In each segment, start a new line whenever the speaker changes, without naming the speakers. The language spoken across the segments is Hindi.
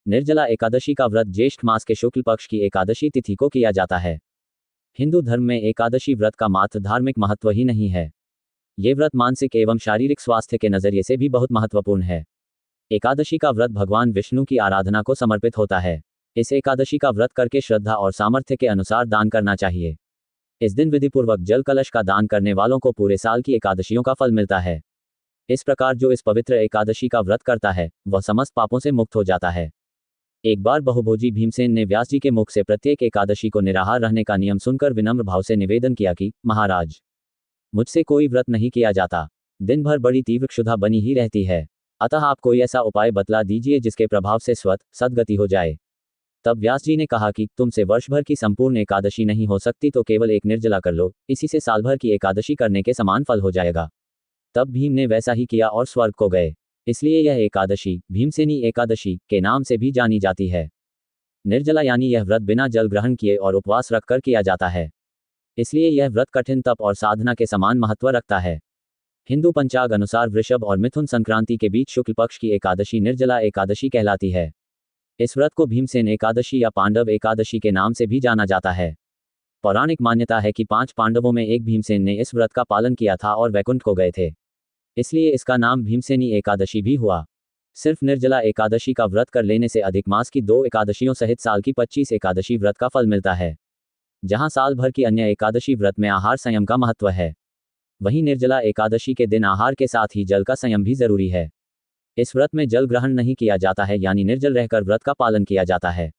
निर्जला एकादशी का व्रत ज्येष्ठ मास के शुक्ल पक्ष की एकादशी तिथि को किया जाता है। हिंदू धर्म में एकादशी व्रत का मात्र धार्मिक महत्व ही नहीं है, ये व्रत मानसिक एवं शारीरिक स्वास्थ्य के नजरिए से भी बहुत महत्वपूर्ण है। एकादशी का व्रत भगवान विष्णु की आराधना को समर्पित होता है। इस एकादशी का व्रत करके श्रद्धा और सामर्थ्य के अनुसार दान करना चाहिए। इस दिन विधिपूर्वक जल कलश का दान करने वालों को पूरे साल की एकादशियों का फल मिलता है। इस प्रकार जो इस पवित्र एकादशी का व्रत करता है वह समस्त पापों से मुक्त हो जाता है। एक बार बहुभोजी भीमसेन ने व्यास जी के मुख से प्रत्येक एकादशी को निराहार रहने का नियम सुनकर विनम्र भाव से निवेदन किया कि महाराज, मुझसे कोई व्रत नहीं किया जाता, दिन भर बड़ी तीव्र क्षुधा बनी ही रहती है, अतः आप कोई ऐसा उपाय बतला दीजिए जिसके प्रभाव से सद्गति हो जाए। तब व्यास जी ने कहा कि तुमसे वर्ष भर की संपूर्ण एकादशी नहीं हो सकती तो केवल एक निर्जला कर लो, इसी से साल भर की एकादशी करने के समान फल हो जाएगा। तब भीम ने वैसा ही किया और स्वर्ग को गए। इसलिए यह एकादशी भीमसेनी एकादशी के नाम से भी जानी जाती है। निर्जला यानी यह व्रत बिना जल ग्रहण किए और उपवास रखकर किया जाता है। इसलिए यह व्रत कठिन तप और साधना के समान महत्व रखता है। हिंदू पंचांग अनुसार वृषभ और मिथुन संक्रांति के बीच शुक्ल पक्ष की एकादशी निर्जला एकादशी कहलाती है। इस व्रत को भीमसेन एकादशी या पांडव एकादशी के नाम से भी जाना जाता है। पौराणिक मान्यता है कि 5 पांडवों में एक भीमसेन ने इस व्रत का पालन किया था और वैकुंठ को गए थे, इसलिए इसका नाम भीमसेनी एकादशी भी हुआ। सिर्फ निर्जला एकादशी का व्रत कर लेने से अधिक मास की 2 एकादशियों सहित साल की 25 एकादशी व्रत का फल मिलता है। जहां साल भर की अन्य एकादशी व्रत में आहार संयम का महत्व है, वहीं निर्जला एकादशी के दिन आहार के साथ ही जल का संयम भी जरूरी है। इस व्रत में जल ग्रहण नहीं किया जाता है, यानी निर्जल रहकर व्रत का पालन किया जाता है।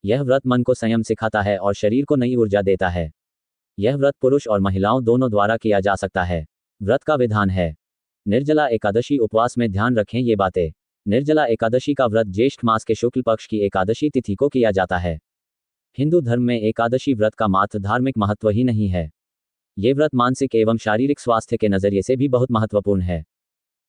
यह व्रत मन को संयम सिखाता है और शरीर को नई ऊर्जा देता है। यह व्रत पुरुष और महिलाओं दोनों द्वारा किया जा सकता है। व्रत का विधान है। निर्जला एकादशी उपवास में ध्यान रखें ये बातें। निर्जला एकादशी का व्रत ज्येष्ठ मास के शुक्ल पक्ष की एकादशी तिथि को किया जाता है। हिंदू धर्म में एकादशी व्रत का मात्र धार्मिक महत्व ही नहीं है, ये व्रत मानसिक एवं शारीरिक स्वास्थ्य के नजरिए से भी बहुत महत्वपूर्ण है।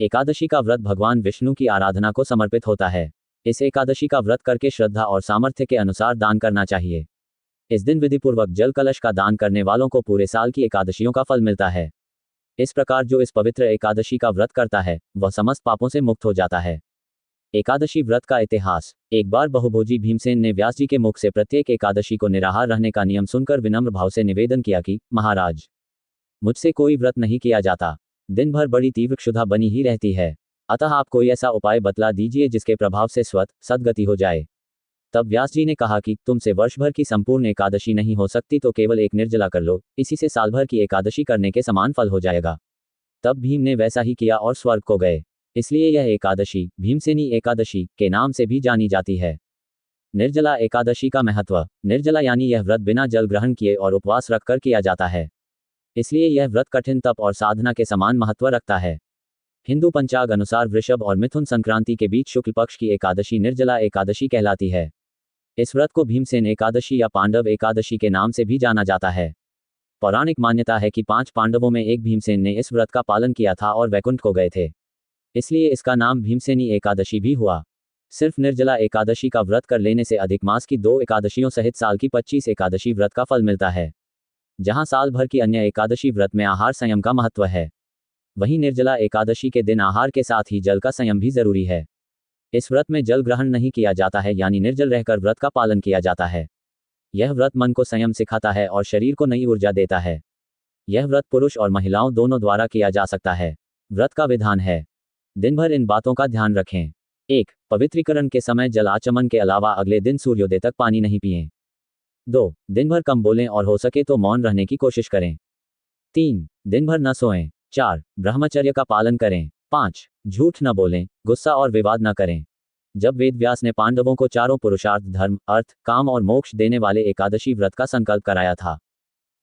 एकादशी का व्रत भगवान विष्णु की आराधना को समर्पित होता है। इस एकादशी का व्रत करके श्रद्धा और सामर्थ्य के अनुसार दान करना चाहिए। इस दिन विधिपूर्वक जल कलश का दान करने वालों को पूरे साल की एकादशियों का फल मिलता है। इस प्रकार जो इस पवित्र एकादशी का व्रत करता है वह समस्त पापों से मुक्त हो जाता है। एकादशी व्रत का इतिहास। एक बार बहुभोजी भीमसेन ने व्यास जी के मुख से प्रत्येक एकादशी को निराहार रहने का नियम सुनकर विनम्र भाव से निवेदन किया कि महाराज, मुझसे कोई व्रत नहीं किया जाता, दिन भर बड़ी तीव्र क्षुधा बनी ही रहती है, अतः आप कोई ऐसा उपाय बतला दीजिए जिसके प्रभाव से सद्गति हो जाए। तब व्यास जी ने कहा कि तुमसे वर्ष भर की संपूर्ण एकादशी नहीं हो सकती तो केवल एक निर्जला कर लो, इसी से साल भर की एकादशी करने के समान फल हो जाएगा। तब भीम ने वैसा ही किया और स्वर्ग को गए। इसलिए यह एकादशी भीमसेनी एकादशी के नाम से भी जानी जाती है। निर्जला एकादशी का महत्व। निर्जला यानी यह व्रत बिना जल ग्रहण किए और उपवास रखकर किया जाता है। इसलिए यह व्रत कठिन तप और साधना के समान महत्व रखता है। हिंदू पंचांग अनुसार वृषभ और मिथुन संक्रांति के बीच शुक्ल पक्ष की एकादशी निर्जला एकादशी कहलाती है। इस व्रत को भीमसेन एकादशी या पांडव एकादशी के नाम से भी जाना जाता है। पौराणिक मान्यता है कि 5 पांडवों में एक भीमसेन ने इस व्रत का पालन किया था और वैकुंठ को गए थे, इसलिए इसका नाम भीमसेनी एकादशी भी हुआ। सिर्फ निर्जला एकादशी का व्रत कर लेने से अधिक मास की 2 एकादशियों सहित साल की 25 एकादशी व्रत का फल मिलता है। जहां साल भर की अन्य एकादशी व्रत में आहार संयम का महत्व है, वहीं निर्जला एकादशी के दिन आहार के साथ ही जल का संयम भी जरूरी है। इस व्रत में जल ग्रहण नहीं किया जाता है, यानी निर्जल रहकर व्रत का पालन किया जाता है। यह व्रत मन को संयम सिखाता है और शरीर को नई ऊर्जा देता है। यह व्रत पुरुष और महिलाओं दोनों द्वारा किया जा सकता है। व्रत का विधान है। दिन भर इन बातों का ध्यान रखें। 1. पवित्रीकरण के समय जल आचमन के अलावा अगले दिन सूर्योदय तक पानी नहीं पिएं। 2. दिन भर कम बोलें और हो सके तो मौन रहने की कोशिश करें। 3. दिन भर न सोएं। 4. ब्रह्मचर्य का पालन करें। 5. झूठ न बोलें, गुस्सा और विवाद न करें। जब वेदव्यास ने पांडवों को चारों पुरुषार्थ धर्म, अर्थ, काम और मोक्ष देने वाले एकादशी व्रत का संकल्प कराया था,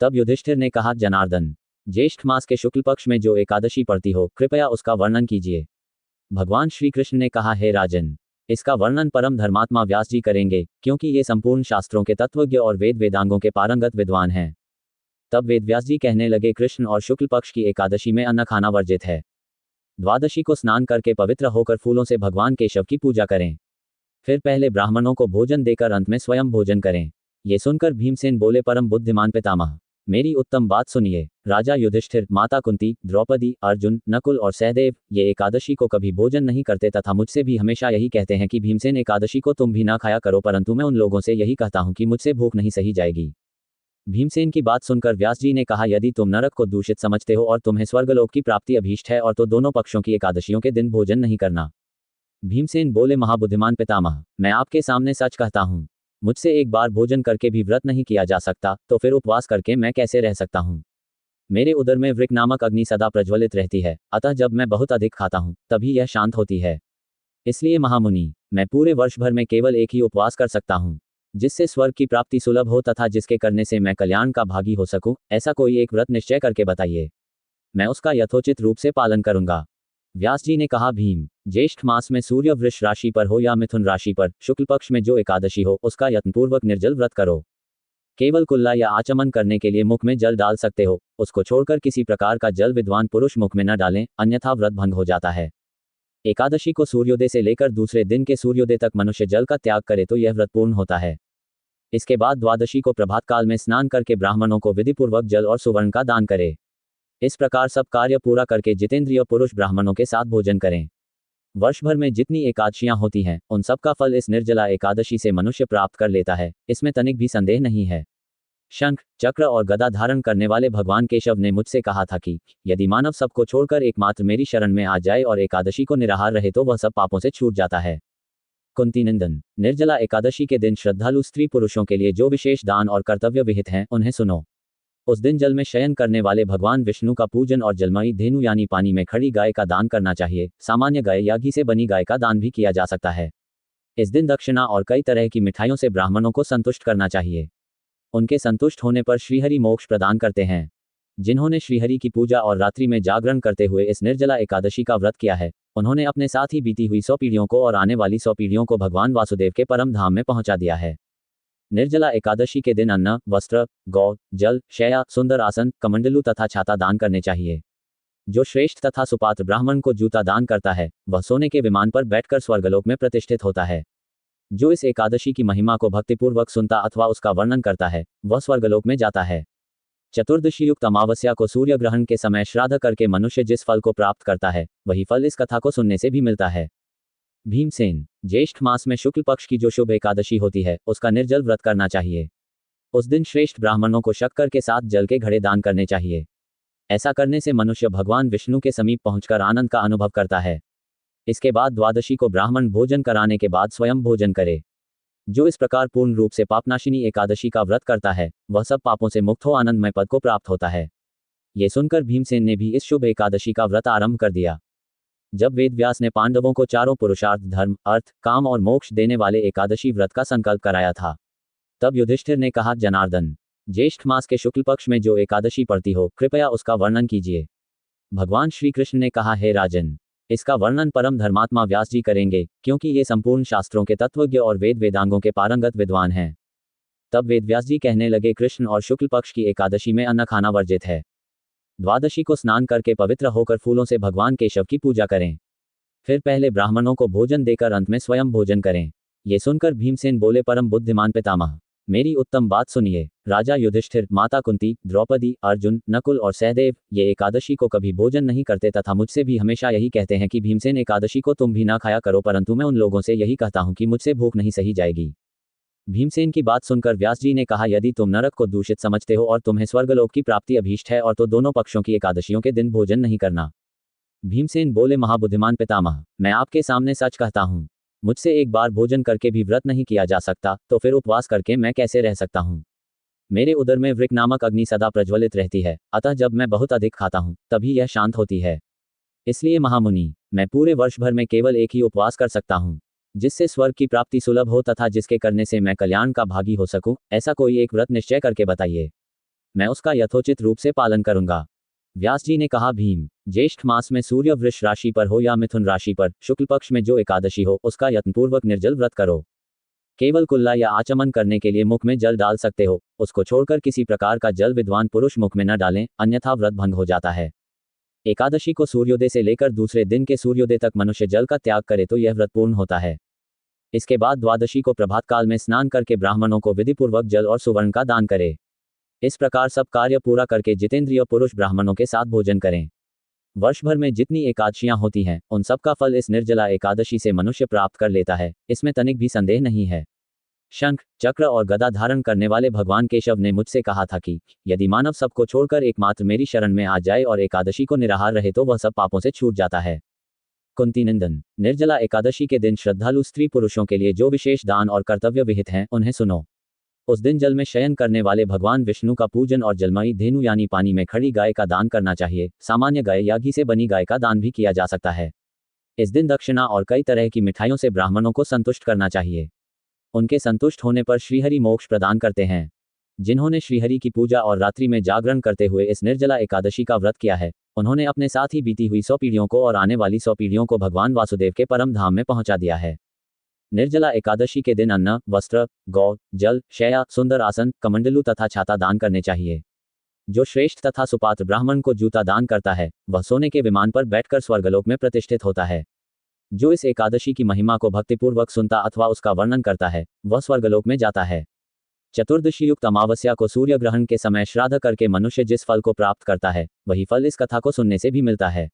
तब युधिष्ठिर ने कहा, जनार्दन, ज्येष्ठ मास के शुक्ल पक्ष में जो एकादशी पड़ती हो कृपया उसका वर्णन कीजिए। भगवान श्री कृष्ण ने कहा, हे राजन, इसका वर्णन परम धर्मात्मा व्यास जी करेंगे, क्योंकि ये संपूर्ण शास्त्रों के तत्वज्ञ और वेद वेदांगों के पारंगत विद्वान हैं। तब वेदव्यास जी कहने लगे, कृष्ण और शुक्ल पक्ष की एकादशी में अन्न खाना वर्जित है। द्वादशी को स्नान करके पवित्र होकर फूलों से भगवान केशव की पूजा करें। फिर पहले ब्राह्मणों को भोजन देकर अंत में स्वयं भोजन करें। ये सुनकर भीमसेन बोले, परम बुद्धिमान पितामह, मेरी उत्तम बात सुनिए। राजा युधिष्ठिर, माता कुंती, द्रौपदी, अर्जुन, नकुल और सहदेव ये एकादशी को कभी भोजन नहीं करते तथा मुझसे भी हमेशा यही कहते हैं कि भीमसेन एकादशी को तुम भी ना खाया करो, परंतु मैं उन लोगों से यही कहता हूं कि मुझसे भूख नहीं सही जाएगी। भीमसेन की बात सुनकर व्यास जी ने कहा, यदि तुम नरक को दूषित समझते हो और तुम्हें स्वर्गलोक की प्राप्ति अभीष्ट है और तो दोनों पक्षों की एकादशियों के दिन भोजन नहीं करना। भीमसेन बोले, महाबुद्धिमान पितामह, मैं आपके सामने सच कहता हूँ, मुझसे एक बार भोजन करके भी व्रत नहीं किया जा सकता, तो फिर उपवास करके मैं कैसे रह सकता हूँ। मेरे उदर में वृक नामक अग्नि सदा प्रज्वलित रहती है, अतः जब मैं बहुत अधिक खाता हूँ तभी यह शांत होती है। इसलिए महामुनि, मैं पूरे वर्ष भर में केवल एक ही उपवास कर सकता हूँ, जिससे स्वर्ग की प्राप्ति सुलभ हो तथा जिसके करने से मैं कल्याण का भागी हो सकूं। ऐसा कोई एक व्रत निश्चय करके बताइए, मैं उसका यथोचित रूप से पालन करूंगा। व्यास जी ने कहा, भीम, ज्येष्ठ मास में सूर्य वृष राशि पर हो या मिथुन राशि पर शुक्ल पक्ष में जो एकादशी हो उसका यत्नपूर्वक निर्जल व्रत करो। केवल कुल्ला या आचमन करने के लिए मुख में जल डाल सकते हो, उसको छोड़कर किसी प्रकार का जल विद्वान पुरुष मुख में न डालें, अन्यथा व्रत भंग हो जाता है। एकादशी को सूर्योदय से लेकर दूसरे दिन के सूर्योदय तक मनुष्य जल का त्याग करे तो यह व्रत पूर्ण होता है। इसके बाद द्वादशी को प्रभात काल में स्नान करके ब्राह्मणों को विधिपूर्वक जल और सुवर्ण का दान करे। इस प्रकार सब कार्य पूरा करके जितेंद्रिय पुरुष ब्राह्मणों के साथ भोजन करें। वर्ष भर में जितनी एकादशियां होती हैं उन सब का फल इस निर्जला एकादशी से मनुष्य प्राप्त कर लेता है, इसमें तनिक भी संदेह नहीं है। शंख, चक्र और गदा धारण करने वाले भगवान केशव ने मुझसे कहा था कि यदि मानव सबको छोड़कर एकमात्र मेरी शरण में आ जाए और एकादशी को निराहार रहे तो वह सब पापों से छूट जाता है। कुंती नंदन, निर्जला एकादशी के दिन श्रद्धालु स्त्री पुरुषों के लिए जो विशेष दान और कर्तव्य विहित हैं उन्हें सुनो। उस दिन जल में शयन करने वाले भगवान विष्णु का पूजन और जलमयी धेनु यानी पानी में खड़ी गाय का दान करना चाहिए। सामान्य गाय या घी से बनी गाय का दान भी किया जा सकता है। इस दिन दक्षिणा और कई तरह की मिठाइयों से ब्राह्मणों को संतुष्ट करना चाहिए। उनके संतुष्ट होने पर श्रीहरि मोक्ष प्रदान करते हैं। जिन्होंने श्रीहरि की पूजा और रात्रि में जागरण करते हुए इस निर्जला एकादशी का व्रत किया है, उन्होंने अपने साथ ही बीती हुई 100 पीढ़ियों को और आने वाली 100 पीढ़ियों को भगवान वासुदेव के परम धाम में पहुंचा दिया है। निर्जला एकादशी के दिन अन्न, वस्त्र, गौ, जल, शैया, सुंदर आसन, कमंडलू तथा छाता दान करने चाहिए। जो श्रेष्ठ तथा सुपात्र ब्राह्मण को जूता दान करता है वह सोने के विमान पर बैठकर स्वर्गलोक में प्रतिष्ठित होता है। जो इस एकादशी की महिमा को भक्तिपूर्वक सुनता अथवा उसका वर्णन करता है वह स्वर्गलोक में जाता है। चतुर्दशी युक्त अमावस्या को सूर्य ग्रहण के समय श्राद्ध करके मनुष्य जिस फल को प्राप्त करता है वही फल इस कथा को सुनने से भी मिलता है। भीमसेन, ज्येष्ठ मास में शुक्ल पक्ष की जो शुभ एकादशी होती है उसका निर्जल व्रत करना चाहिए। उस दिन श्रेष्ठ ब्राह्मणों को शक्कर के साथ जल के घड़े दान करने चाहिए। ऐसा करने से मनुष्य भगवान विष्णु के समीप पहुंचकर आनंद का अनुभव करता है। इसके बाद द्वादशी को ब्राह्मण भोजन कराने के बाद स्वयं भोजन करे। जो इस प्रकार पूर्ण रूप से पापनाशिनी एकादशी का व्रत करता है वह सब पापों से मुक्त हो आनंदमय पद को प्राप्त होता है। ये सुनकर भीमसेन ने भी इस शुभ एकादशी का व्रत आरंभ कर दिया। जब वेदव्यास ने पांडवों को चारों पुरुषार्थ, धर्म, अर्थ, काम और मोक्ष देने वाले एकादशी व्रत का संकल्प कराया था, तब युधिष्ठिर ने कहा, जनार्दन, ज्येष्ठ मास के शुक्ल पक्ष में जो एकादशी पड़ती हो कृपया उसका वर्णन कीजिए। भगवान श्री कृष्ण ने कहा, हे राजन, इसका वर्णन परम धर्मात्मा व्यास जी करेंगे, क्योंकि ये संपूर्ण शास्त्रों के तत्वज्ञ और वेद वेदांगों के पारंगत विद्वान हैं। तब वेदव्यास जी कहने लगे, कृष्ण और शुक्ल पक्ष की एकादशी में अन्न खाना वर्जित है। द्वादशी को स्नान करके पवित्र होकर फूलों से भगवान केशव की पूजा करें। फिर पहले ब्राह्मणों को भोजन देकर अंत में स्वयं भोजन करें। ये सुनकर भीमसेन बोले, परम बुद्धिमान पितामह, मेरी उत्तम बात सुनिए। राजा युधिष्ठिर, माता कुंती, द्रौपदी, अर्जुन, नकुल और सहदेव ये एकादशी को कभी भोजन नहीं करते तथा मुझसे भी हमेशा यही कहते हैं कि भीमसेन एकादशी को तुम भी ना खाया करो, परंतु मैं उन लोगों से यही कहता हूं कि मुझसे भूख नहीं सही जाएगी। भीमसेन की बात सुनकर व्यास जी ने कहा, यदि तुम नरक को दूषित समझते हो और तुम्हें स्वर्गलोक की प्राप्ति अभीष्ट है और तो दोनों पक्षों की एकादशियों के दिन भोजन नहीं करना। भीमसेन बोले, महाबुद्धिमान पितामह, मैं आपके सामने सच कहता हूँ, मुझसे एक बार भोजन करके भी व्रत नहीं किया जा सकता, तो फिर उपवास करके मैं कैसे रह सकता हूँ। मेरे उदर में वृक नामक अग्नि सदा प्रज्वलित रहती है, अतः जब मैं बहुत अधिक खाता हूँ तभी यह शांत होती है। इसलिए महामुनि, मैं पूरे वर्ष भर में केवल एक ही उपवास कर सकता हूँ, जिससे स्वर्ग की प्राप्ति सुलभ हो तथा जिसके करने से मैं कल्याण का भागी हो सकूं। ऐसा कोई एक व्रत निश्चय करके बताइए, मैं उसका यथोचित रूप से पालन करूंगा। व्यास जी ने कहा, भीम, ज्येष्ठ मास में सूर्य वृष राशि पर हो या मिथुन राशि पर शुक्ल पक्ष में जो एकादशी हो उसका यत्नपूर्वक निर्जल व्रत करो। केवल कुल्ला या आचमन करने के लिए मुख में जल डाल सकते हो, उसको छोड़कर किसी प्रकार का जल विद्वान पुरुष मुख में न डालें, अन्यथा व्रत भंग हो जाता है। एकादशी को सूर्योदय से लेकर दूसरे दिन के सूर्योदय तक मनुष्य जल का त्याग करे तो यह व्रत पूर्ण होता है। इसके बाद द्वादशी को प्रभात काल में स्नान करके ब्राह्मणों को विधिपूर्वक जल और सुवर्ण का दान करे। इस प्रकार सब कार्य पूरा करके जितेंद्रिय पुरुष ब्राह्मणों के साथ भोजन करें। वर्ष भर में जितनी एकादशियां होती हैं उन सब का फल इस निर्जला एकादशी से मनुष्य प्राप्त कर लेता है, इसमें तनिक भी संदेह नहीं है। शंख चक्र और गदा धारण करने वाले भगवान केशव ने मुझसे कहा था कि यदि मानव सबको छोड़कर एकमात्र मेरी शरण में आ जाए और एकादशी को निराहार रहे तो वह सब पापों से छूट जाता है। कुंती नंदन, निर्जला एकादशी के दिन श्रद्धालु स्त्री पुरुषों के लिए जो विशेष दान और कर्तव्य विहित हैं उन्हें सुनो। उस दिन जल में शयन करने वाले भगवान विष्णु का पूजन और जलमयी धेनु यानी पानी में खड़ी गाय का दान करना चाहिए। सामान्य गाय या घी से बनी गाय का दान भी किया जा सकता है। इस दिन दक्षिणा और कई तरह की मिठाइयों से ब्राह्मणों को संतुष्ट करना चाहिए। उनके संतुष्ट होने पर श्रीहरि मोक्ष प्रदान करते हैं। जिन्होंने श्रीहरि की पूजा और रात्रि में जागरण करते हुए इस निर्जला एकादशी का व्रत किया है उन्होंने अपने साथ ही बीती हुई 100 पीढ़ियों को और आने वाली 100 पीढ़ियों को भगवान वासुदेव के परम धाम में पहुंचा दिया है। निर्जला एकादशी के दिन अन्न, वस्त्र, गौ, जल, शैया, सुंदर आसन, कमंडलू तथा छाता दान करने चाहिए। जो श्रेष्ठ तथा सुपात्र ब्राह्मण को जूता दान करता है वह सोने के विमान पर बैठकर स्वर्गलोक में प्रतिष्ठित होता है। जो इस एकादशी की महिमा को भक्तिपूर्वक सुनता अथवा उसका वर्णन करता है वह स्वर्गलोक में जाता है। चतुर्दशी युक्त अमावस्या को सूर्य ग्रहण के समय श्राद्ध करके मनुष्य जिस फल को प्राप्त करता है वही फल इस कथा को सुनने से भी मिलता है।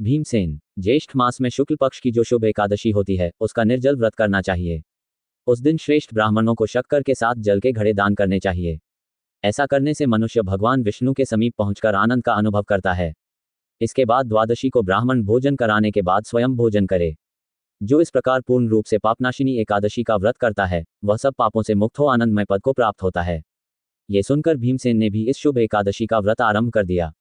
भीमसेन, ज्येष्ठ मास में शुक्ल पक्ष की जो शुभ एकादशी होती है उसका निर्जल व्रत करना चाहिए। उस दिन श्रेष्ठ ब्राह्मणों को शक्कर के साथ जल के घड़े दान करने चाहिए। ऐसा करने से मनुष्य भगवान विष्णु के समीप पहुंचकर आनंद का अनुभव करता है। इसके बाद द्वादशी को ब्राह्मण भोजन कराने के बाद स्वयं भोजन करे। जो इस प्रकार पूर्ण रूप से पापनाशिनी एकादशी का व्रत करता है वह सब पापों से मुक्त हो आनंदमय पद को प्राप्त होता है। ये सुनकर भीमसेन ने भी इस शुभ एकादशी का व्रत आरंभ कर दिया।